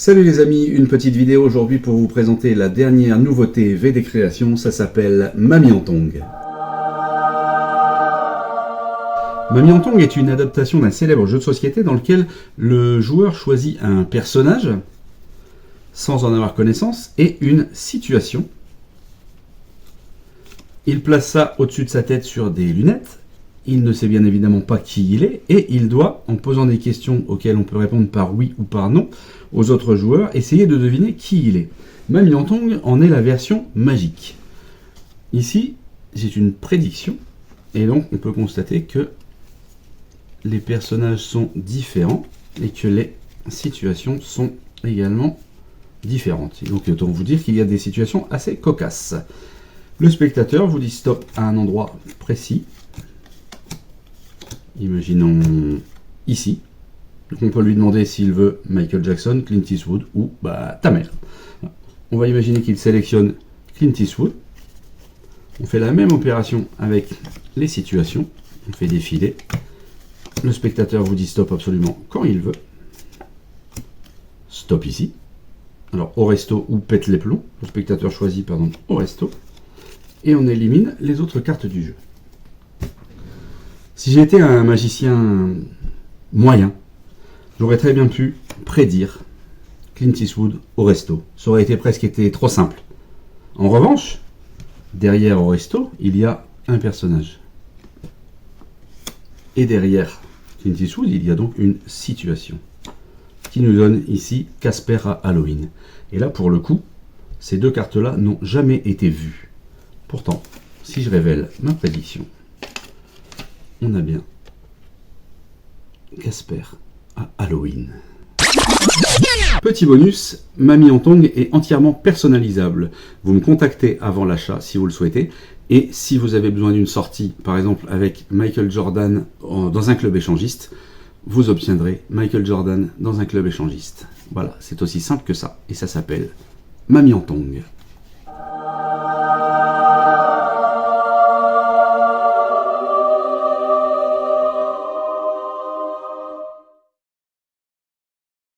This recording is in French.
Salut les amis, une petite vidéo aujourd'hui pour vous présenter la dernière nouveauté VD Création, ça s'appelle Mamie en Tongs. Mamie en Tongs est une adaptation d'un célèbre jeu de société dans lequel le joueur choisit un personnage, sans en avoir connaissance, et une situation. Il place ça au-dessus de sa tête sur des lunettes. Il ne sait bien évidemment pas qui il est, et il doit, en posant des questions auxquelles on peut répondre par oui ou par non, aux autres joueurs, essayer de deviner qui il est. Mamie en Tongs en est la version magique. Ici, c'est une prédiction, et donc on peut constater que les personnages sont différents, et que les situations sont également différentes. Et donc autant vous dire qu'il y a des situations assez cocasses. Le spectateur vous dit stop à un endroit précis. Imaginons ici. Donc on peut lui demander s'il veut Michael Jackson, Clint Eastwood ou ta mère. On va imaginer qu'il sélectionne Clint Eastwood. On fait la même opération avec les situations. On fait défiler. Le spectateur vous dit stop absolument quand il veut. Stop ici. Alors au resto ou pète les plombs. Le spectateur choisit au resto. Et on élimine les autres cartes du jeu. Si j'étais un magicien moyen, j'aurais très bien pu prédire Clint Eastwood au resto. Ça aurait presque été trop simple. En revanche, derrière au resto, il y a un personnage. Et derrière Clint Eastwood, il y a donc une situation qui nous donne ici Casper à Halloween. Et là, pour le coup, ces deux cartes-là n'ont jamais été vues. Pourtant, si je révèle ma prédiction, on a bien Casper à Halloween. Petit bonus, Mamie en Tongs est entièrement personnalisable. Vous me contactez avant l'achat si vous le souhaitez. Et si vous avez besoin d'une sortie, par exemple avec Michael Jordan dans un club échangiste, vous obtiendrez Michael Jordan dans un club échangiste. Voilà, c'est aussi simple que ça. Et ça s'appelle Mamie en Tongs.